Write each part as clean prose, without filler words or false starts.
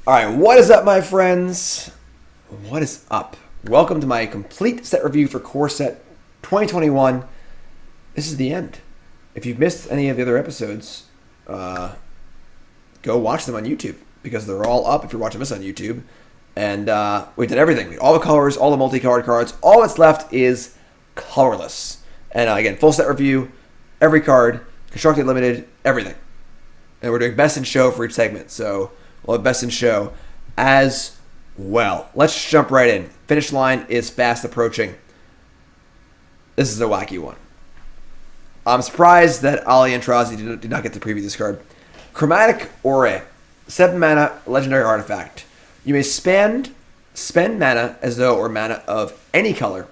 All right, what is up, my friends? What is up? Welcome to my complete set review for Core Set 2021. This is the end. If you've missed any of the other episodes, go watch them on YouTube because they're all up if you're watching this on YouTube. And we did everything. All the colors, all the multicolored cards. All that's left is Colorless. And again, full set review, every card, constructed, limited, everything. And we're doing best in show for each segment. So we'll have best in show as well. Let's jump right in. Finish line is fast approaching. This is a wacky one. I'm surprised that Ali Antrazi did not get to preview this card. Chromatic Aura. 7 mana, legendary artifact. You may spend mana as though or mana of any color.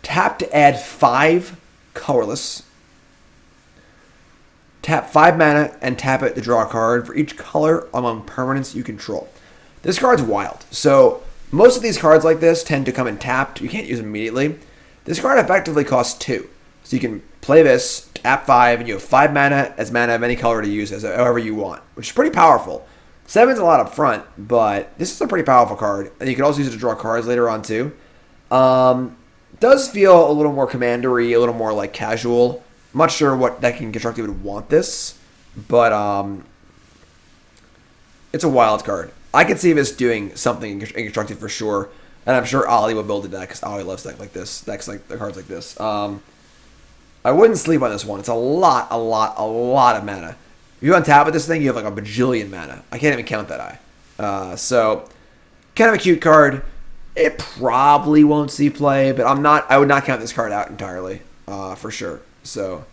Tap to add 5 colorless. Tap 5 mana and tap it to draw a card for each color among permanents you control. This card's wild. So most of these cards like this tend to come in tapped. You can't use them immediately. This card effectively costs 2. So you can play this, tap 5, and you have 5 mana as mana of any color to use as however you want, which is pretty powerful. 7's a lot up front, but this is a pretty powerful card. And you can also use it to draw cards later on too. Does feel a little more commandery, a little more like casual. I'm not sure what deck in Constructed would want this, but it's a wild card. I could see this doing something in Constructed for sure, and I'm sure Ali will build a deck because Ali loves decks like this, cards like this. I wouldn't sleep on this one. It's a lot of mana. If you untap with this thing, you have like a bajillion mana. I can't even count that high. So, kind of a cute card. It probably won't see play, but I would not count this card out entirely, for sure. So,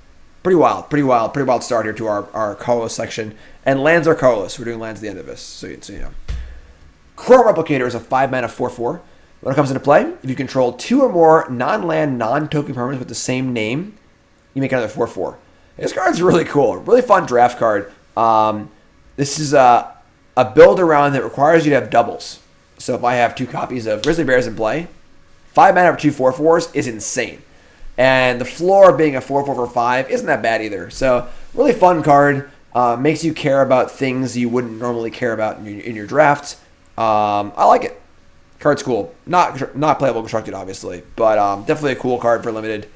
pretty wild start here to our colorless section. And lands are colorless. We're doing lands at the end of this, so you know. Chrome Replicator is a 5 mana 4/4. When it comes into play, if you control 2 or more non-land, non-token permanents with the same name, you make another 4/4. This card's really cool. Really fun draft card. This is a build around that requires you to have doubles. So if I have 2 copies of Grizzly Bears in play, 5 mana for 2 4/4s is insane. And the floor being a 4/4 for 5 isn't that bad either. So really fun card. Makes you care about things you wouldn't normally care about in your draft. I like it. Card's cool. Not playable constructed, obviously, but definitely a cool card for limited.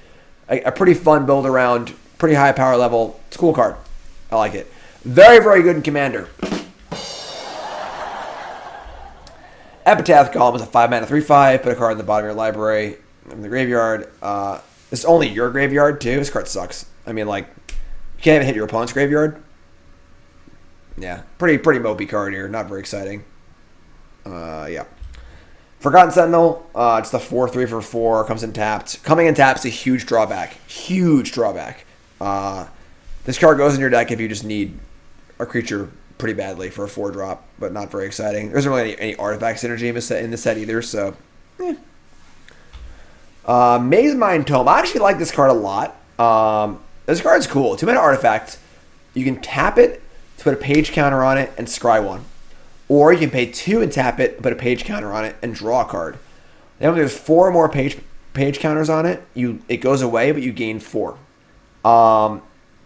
A pretty fun build around, pretty high power level. It's a cool card. I like it. Very, very good in Commander. Epitaph Column is a 5 mana 3/5. Put a card in the bottom of your library from the graveyard. It's only your graveyard too. This card sucks. I mean, like, you can't even hit your opponent's graveyard. Yeah, pretty mopey card here. Not very exciting. Yeah. Forgotten Sentinel. It's the 4/3 for 4. Comes in tapped. Coming in tapped is a huge drawback. Huge drawback. This card goes in your deck if you just need a creature pretty badly for a 4-drop, but not very exciting. There isn't really any artifact synergy in this set either, so. Maze Mind Tome. I actually like this card a lot. This card's cool. 2 mana artifact. You can tap it to put a page counter on it and scry 1. Or you can pay 2 and tap it, put a page counter on it, and draw a card. Then when there's 4 more page counters on it, it goes away, but you gain 4.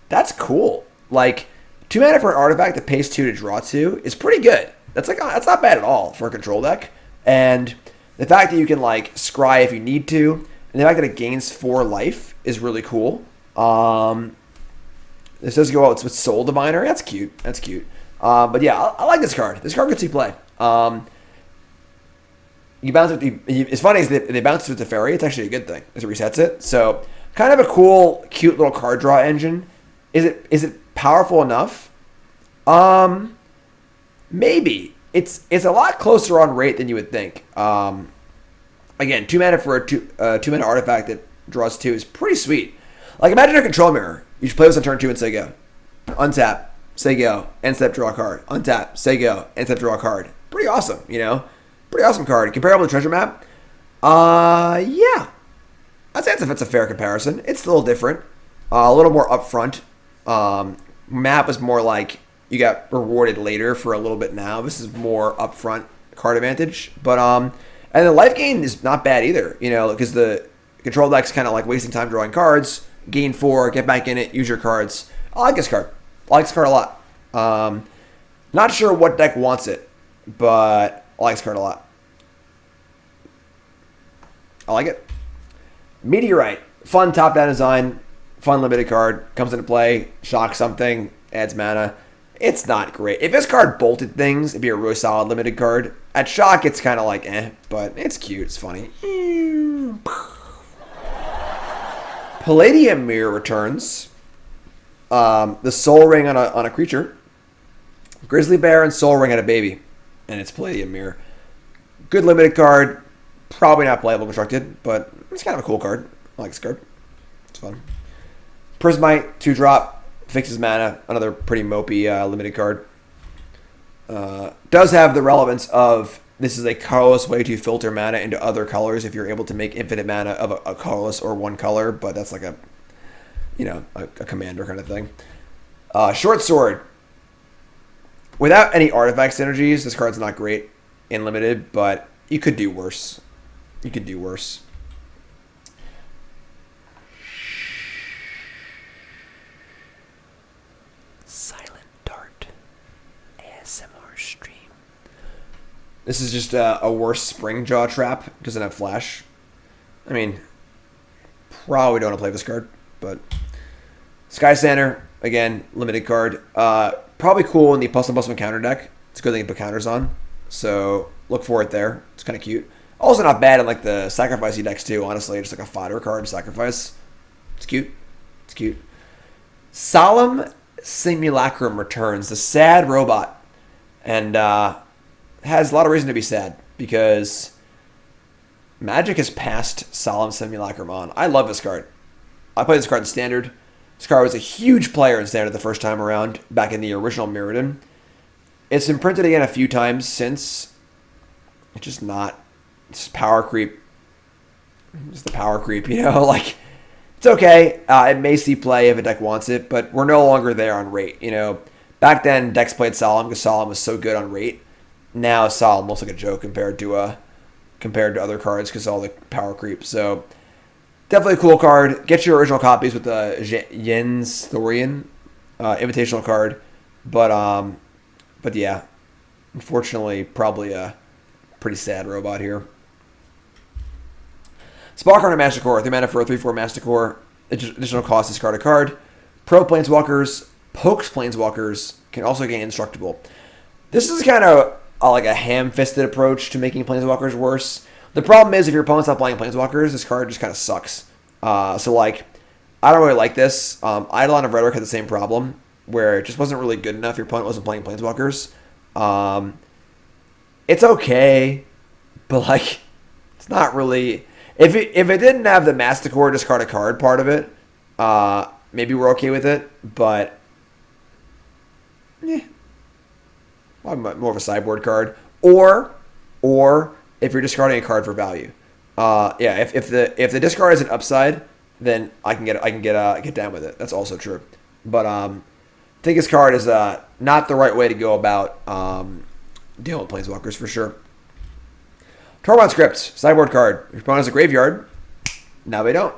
That's cool. Like, 2 mana for an artifact that pays 2 to draw 2 is pretty good. That's not bad at all for a control deck. And the fact that you can like scry if you need to, and the fact that it gains 4 life is really cool. This does go out with Soul Diviner. That's cute. But yeah, I like this card. This card could see play. You bounce with it's funny is that they bounce with the fairy. It's actually a good thing as it resets it. So kind of a cool, cute little card draw engine. Is it powerful enough? Maybe. It's a lot closer on rate than you would think. Again, 2 mana for a 2 mana artifact that draws 2 is pretty sweet. Like, imagine a control mirror. You should play this on turn 2 and say go. Untap, say go, end step, draw a card. Untap, say go, end step, draw a card. Pretty awesome, you know? Pretty awesome card. Comparable to Treasure Map? Yeah. I'd say it's a fair comparison. It's a little different. A little more upfront. Map is more like you got rewarded later for a little bit now. This is more upfront card advantage. But, and the life gain is not bad either, you know, because the control deck's kind of like wasting time drawing cards. Gain 4, get back in it, use your cards. I like this card. I like this card a lot. Not sure what deck wants it, but I like this card a lot. I like it. Meteorite. Fun top-down design. Fun limited card. Comes into play. Shocks something. Adds mana. It's not great. If this card bolted things, it'd be a really solid limited card. At Shock, it's kind of like but it's cute. It's funny. Palladium Mirror returns. The Soul Ring on a creature. Grizzly Bear and Soul Ring had a baby, and it's Palladium Mirror. Good limited card. Probably not playable constructed, but it's kind of a cool card. I like this card. It's fun. Prismite, 2-drop. Fixes mana. Another pretty mopey limited card. Does have the relevance of this is a colorless way to filter mana into other colors if you're able to make infinite mana of a colorless or one color, but that's like a commander kind of thing. Short Sword. Without any artifact synergies, this card's not great in limited, but you could do worse. You could do worse. Silent Dart ASMR stream. This is just a worse Springjaw trap. Doesn't have flash. I mean, probably don't want to play this card, but Sky Sander, again, limited card. Probably cool in the plus one counter deck. It's a good thing to put counters on. So look for it there. It's kind of cute. Also not bad in like the sacrificey decks too, honestly. Just like a fodder card, sacrifice. It's cute. It's cute. Solemn Simulacrum returns. The sad robot. And has a lot of reason to be sad. Because Magic has passed Solemn Simulacrum on. I love this card. I played this card in Standard. This card was a huge player in Standard the first time around, back in the original Mirrodin. It's been printed again a few times since. It's just not. It's power creep. It's the power creep, like, it's okay. It may see play if a deck wants it, but we're no longer there on rate, Back then, decks played Solemn because Solemn was so good on rate. Now, Solemn looks like a joke compared to other cards because of all the power creep. So, definitely a cool card. Get your original copies with the Jens Thorian invitational card. But yeah, unfortunately, probably a pretty sad robot here. Spark-Runner Masticore. 3 mana for a 3/4 Masticore. Additional cost, discard a card. Pro Planeswalkers, Pokes Planeswalkers can also gain Indestructible. This is kind of like a ham-fisted approach to making Planeswalkers worse. The problem is if your opponent's not playing Planeswalkers, this card just kind of sucks. So like, I don't really like this. Eidolon of Rhetoric had the same problem, where it just wasn't really good enough. Your opponent wasn't playing Planeswalkers. It's okay, but like, it's not really. If it didn't have the Masticore discard a card part of it, maybe we're okay with it. But more of a sideboard card, or if you're discarding a card for value. If the discard is an upside, then I can get down with it. That's also true. But I think this card is not the right way to go about dealing with Planeswalkers for sure. Tormod Script, sideboard card. Your opponent has a graveyard. Now they don't.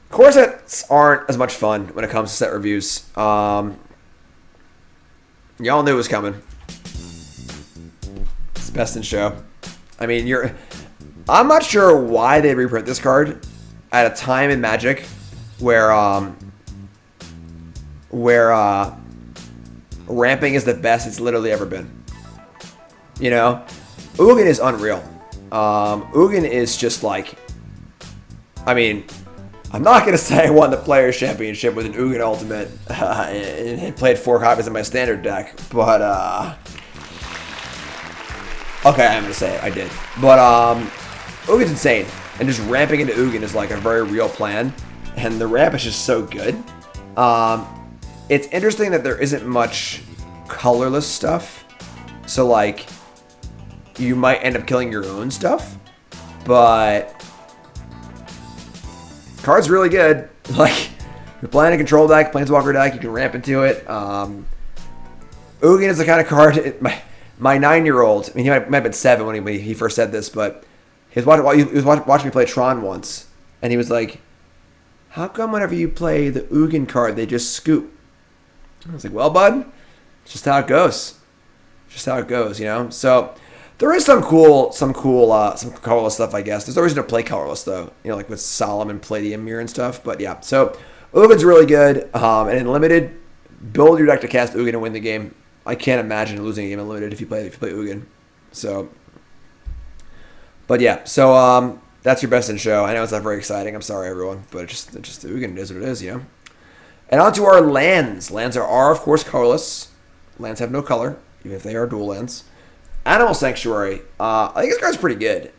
Core sets aren't as much fun when it comes to set reviews. Y'all knew it was coming. It's best in show. I mean, I'm not sure why they reprint this card at a time in Magic where ramping is the best it's literally ever been. Ugin is unreal. Ugin is just like, I mean, I'm not going to say I won the Players' Championship with an Ugin Ultimate and played 4 copies in my Standard deck, but, okay, I'm going to say it, I did. But, Ugin's insane, and just ramping into Ugin is like a very real plan, and the ramp is just so good. It's interesting that there isn't much colorless stuff, so like, you might end up killing your own stuff, but card's really good. Like, you're playing a control deck, Planeswalker deck, you can ramp into it. Ugin is the kind of card, my 9-year-old, I mean, he might have been 7 when he first said this, but he was watching me play Tron once, and he was like, how come whenever you play the Ugin card, they just scoop? I was like, well, bud, it's just how it goes. Just how it goes, you know? So there is some colorless stuff, I guess. There's no reason to play colorless, though, you know, like with Solomon, Palladium Mirror and stuff. But yeah, so Ugin's really good. And in limited, build your deck to cast Ugin and win the game. I can't imagine losing a game in limited if you play Ugin. So, but yeah, so that's your best in show. I know it's not very exciting. I'm sorry, everyone, but it's just Ugin is what it is, you know. And on to our lands. Lands are of course colorless. Lands have no color, even if they are dual lands. Animal Sanctuary. I think this card's pretty good.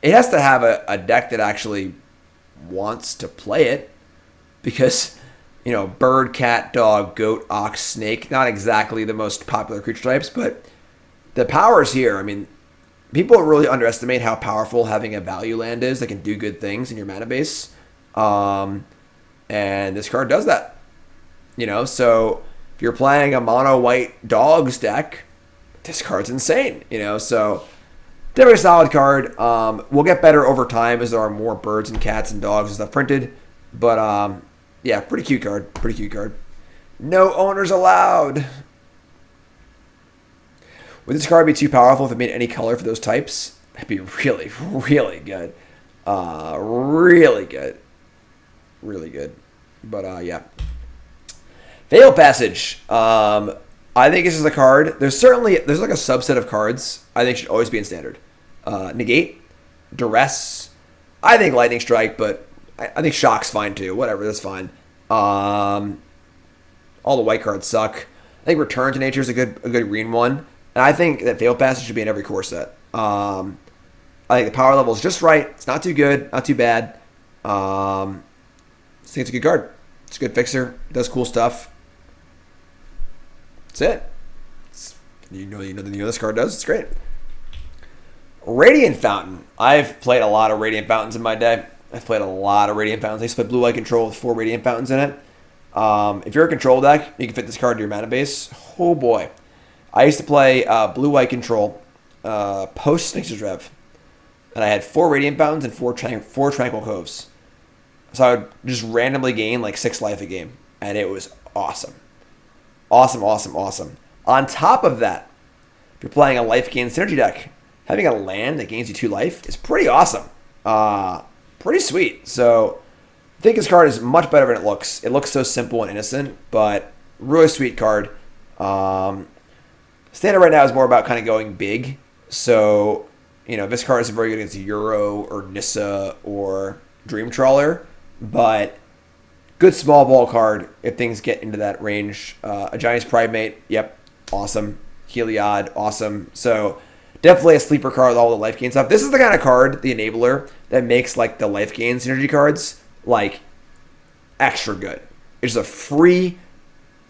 It has to have a deck that actually wants to play it, because, you know, bird, cat, dog, goat, ox, snake, not exactly the most popular creature types, but the powers here, I mean, people really underestimate how powerful having a value land is that can do good things in your mana base. And this card does that. You know, so if you're playing a mono white dogs deck, this card's insane. You know, so definitely a solid card. Will get better over time as there are more birds and cats and dogs and stuff printed. But yeah, pretty cute card. Pretty cute card. No owners allowed. Would this card be too powerful if it made any color for those types? That'd be really, really good. Really good. Really good. But yeah. Veil Passage. I think this is a card. There's like a subset of cards I think should always be in standard. Negate, Duress. I think Lightning Strike, but I think Shock's fine too. Whatever, that's fine. All the white cards suck. I think Return to Nature is a good green one. And I think that Veil Passage should be in every core set. I think the power level is just right. It's not too good, not too bad. I think it's a good card. It's a good fixer. It does cool stuff. That's it. You know this card does. It's great. Radiant Fountain. I've played a lot of Radiant Fountains in my day. I've played a lot of Radiant Fountains. I used to play Blue White Control with 4 Radiant Fountains in it. If you're a control deck, you can fit this card to your mana base. Oh boy. I used to play Blue White Control post Nyx's Rev. And I had 4 Radiant Fountains and 4 Tranquil Coves. So I would just randomly gain like 6 life a game. And it was awesome. Awesome, awesome, awesome. On top of that, if you're playing a life gain synergy deck, having a land that gains you 2 life is pretty awesome. Pretty sweet. So I think this card is much better than it looks. It looks so simple and innocent, but really sweet card. Standard right now is more about kind of going big. So, you know, this card is very good against Euro or Nissa or Dream Trawler, but good small ball card if things get into that range. A Giant's Primate, yep, awesome. Heliod, awesome. So definitely a sleeper card with all the life gain stuff. This is the kind of card, the enabler, that makes like the life gain synergy cards like extra good. It's a free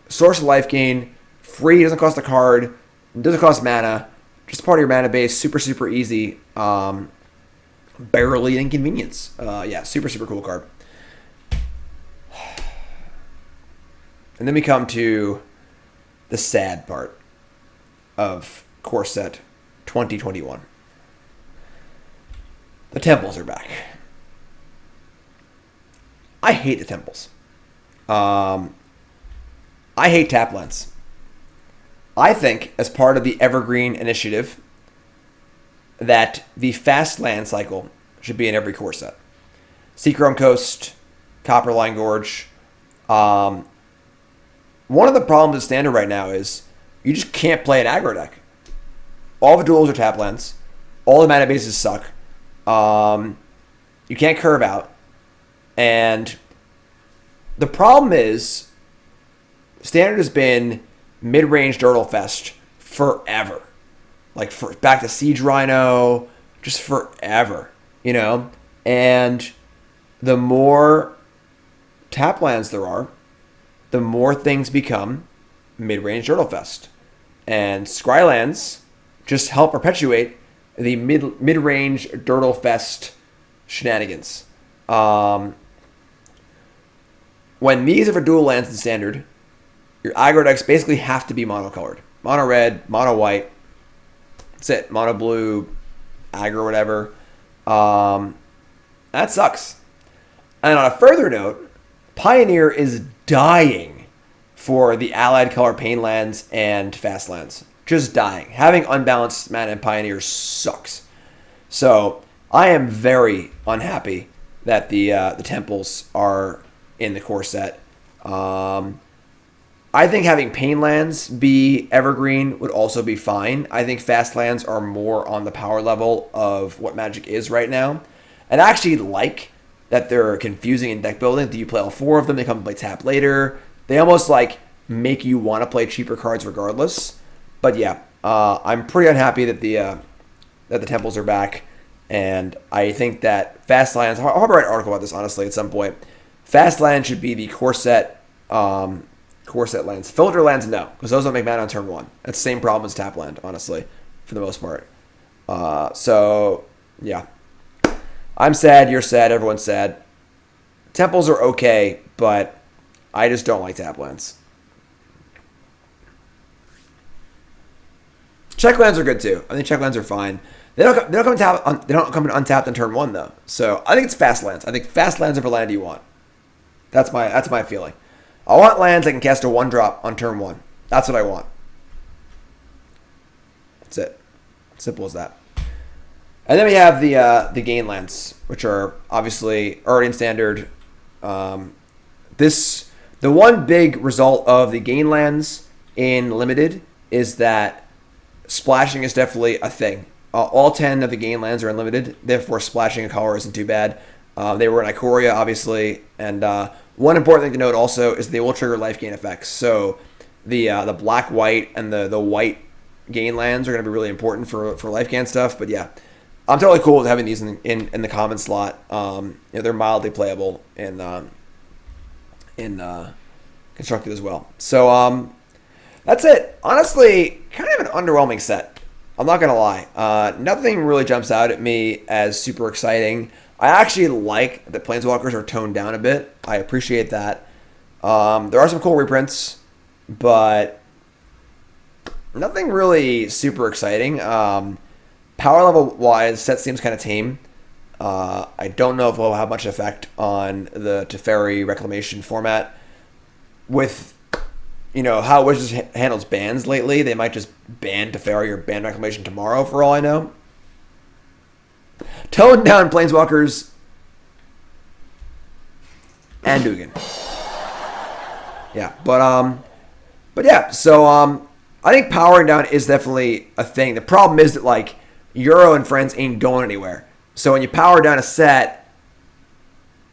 source of life gain, free, doesn't cost a card, doesn't cost mana, just part of your mana base, super, super easy. Barely inconvenience. Yeah, super, super cool card. And then we come to the sad part of Core Set 2021. The temples are back. I hate the temples. I hate tap lands. I think, as part of the Evergreen Initiative, that the fast land cycle should be in every core set. Seachrome Coast, Copperline Gorge. One of the problems with Standard right now is you just can't play an aggro deck. All the duels are tap lands. All the mana bases suck. You can't curve out. And the problem is Standard has been mid-range Dirtle Fest forever. Like back to Siege Rhino, just forever, you know? And the more tap lands there are, the more things become mid-range Dirtle Fest. And Scry lands just help perpetuate the mid-range Dirtle Fest shenanigans. When these are for dual lands in Standard, your aggro decks basically have to be monocolored. Mono red, mono white. That's it. Mono blue, aggro, whatever. That sucks. And on a further note, Pioneer is dying for the allied color pain lands and fast lands. Just dying. Having unbalanced mana and Pioneers sucks. So I am very unhappy that the temples are in the core set. I think having pain lands be evergreen would also be fine. I think fast lands are more on the power level of what Magic is right now. And I actually like that they're confusing in deck building. Do you play all 4 of them? They come and play tap later. They almost like make you want to play cheaper cards regardless. But yeah, I'm pretty unhappy that the temples are back. And I think that fast lands, I'll probably write an article about this honestly at some point. Fast lands should be the core set lands. Filter lands, no, because those don't make mana on turn 1. That's the same problem as tap land, honestly, for the most part. So, yeah. I'm sad, you're sad, everyone's sad. Temples are okay, but I just don't like tap lands. Check lands are good too. I think check lands are fine. They don't come in untapped on turn 1 though. So I think it's fast lands. I think fast lands are the land you want. That's my feeling. I want lands that can cast a 1-drop on turn 1. That's what I want. That's it. Simple as that. And then we have the gain lands, which are obviously already in standard. The one big result of the gain lands in limited is that splashing is definitely a thing. All 10 of the gain lands are unlimited, therefore splashing a color isn't too bad. They were in Ikoria, obviously, and one important thing to note also is they will trigger life gain effects. So the black, white, and the white gain lands are going to be really important for life gain stuff. But yeah, I'm totally cool with having these in the common slot. They're mildly playable in constructed as well. So that's it. Honestly, kind of an underwhelming set. I'm not gonna lie. Nothing really jumps out at me as super exciting. I actually like that Planeswalkers are toned down a bit. I appreciate that. There are some cool reprints, but nothing really super exciting. Power level wise, set seems kind of tame. I don't know if we'll have much effect on the Teferi Reclamation format. With how Wizards handles bans lately, they might just ban Teferi or ban Reclamation tomorrow for all I know. Tone down Planeswalkers and Dugan. Yeah, but yeah, so I think powering down is definitely a thing. The problem is that like Euro and friends ain't going anywhere. So when you power down a set,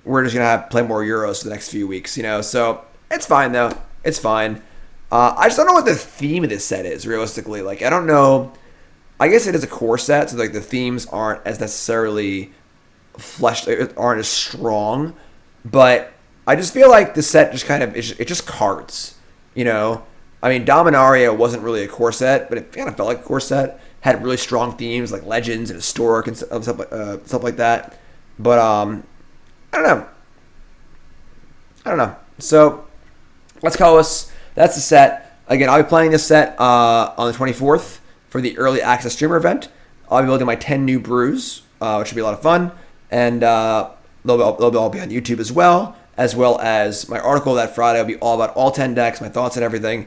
we're just gonna play more Euros for the next few weeks, So it's fine though. It's fine. I just don't know what the theme of this set is realistically. Like I don't know. I guess it is a core set, so like the themes aren't as necessarily fleshed, aren't as strong. But I just feel like the set just kind of it's just cards, I mean, Dominaria wasn't really a core set, but it kind of felt like a core set. Had really strong themes like Legends and Historic and stuff like that. But I don't know. So let's call us. That's the set. Again, I'll be playing this set on the 24th. For the early access streamer event. I'll be building my 10 new brews, which should be a lot of fun. And they'll all be on YouTube as well as my article that Friday will be all about all 10 decks, my thoughts and everything.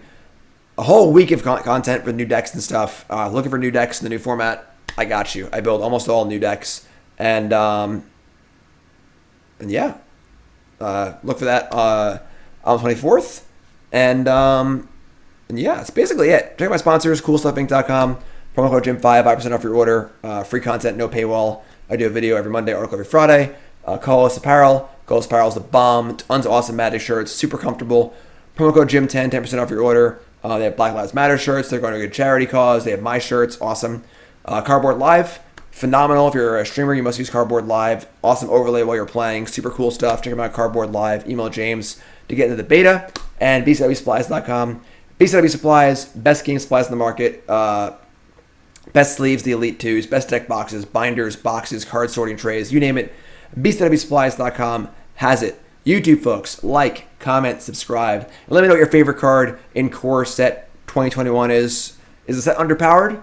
A whole week of content for new decks and stuff. Looking for new decks in the new format. I got you. I build almost all new decks. And yeah. Look for that on the 24th. And yeah, that's basically it. Check out my sponsors, coolstuffinc.com. Promo code Jim5, 5% off your order. Free content, no paywall. I do a video every Monday, article every Friday. Colorless Apparel. Colorless Apparel is the bomb. Tons of awesome Magic shirts, super comfortable. Promo code Jim10, 10% off your order. They have Black Lives Matter shirts. They're going to a good charity cause. They have my shirts, awesome. Cardboard Live, phenomenal. If you're a streamer, you must use Cardboard Live. Awesome overlay while you're playing. Super cool stuff. Check them out, Cardboard Live. Email James to get into the beta. And bcwsupplies.com. BCW Supplies, best game supplies in the market, best sleeves, the Elite 2s, best deck boxes, binders, boxes, card sorting trays, you name it. BCWSupplies.com has it. YouTube folks, like, comment, subscribe, and let me know what your favorite card in Core Set 2021 is. Is the set underpowered?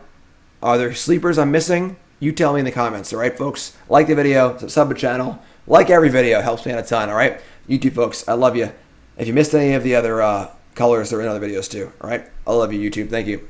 Are there sleepers I'm missing? You tell me in the comments, all right, folks? Like the video, sub the channel, like every video, helps me out a ton, all right? YouTube folks, I love you. If you missed any of the other colors that are in other videos too. All right, I love you, YouTube. Thank you.